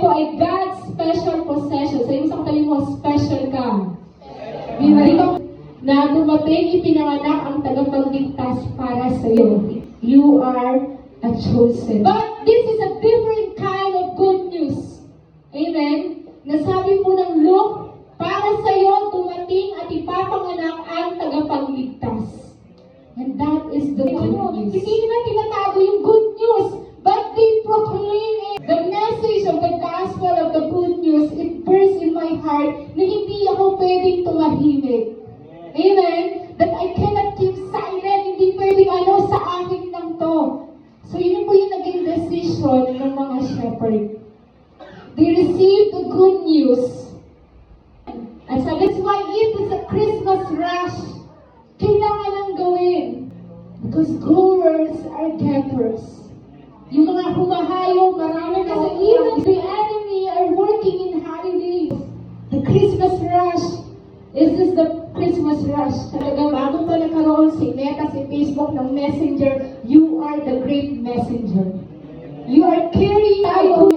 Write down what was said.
po ay God's special possession. Sa iyo sa katabi mo, special ka. Ito na dumating, ipinanganak ang tagapagligtas para sa iyo. You are a chosen. But this is a different kind of good news. Amen? Nasabi po ng Luke, para sa iyo dumating at ipapanganak ang tagapagligtas. And that is the good news. Hindi nila tinatago yung good news, but they proclaim it. The message of the gospel of the good news, it bursts in my heart na hindi ako pwedeng tumahimik. Amen? That I cannot keep silent. Hindi pwedeng sa akin lang to. So yun po yung naging decision ng mga shepherd. They received the good news. And so that's why it is a Christmas rush. Kailangan lang gawin. Because goers are getters. Yung mga humahayo, marami kasi even the enemy are working in holidays. The Christmas rush is this the Christmas rush. Talaga, bago pa nagkaroon si Meta, si Facebook ng Messenger, you are the great messenger. You are carrying out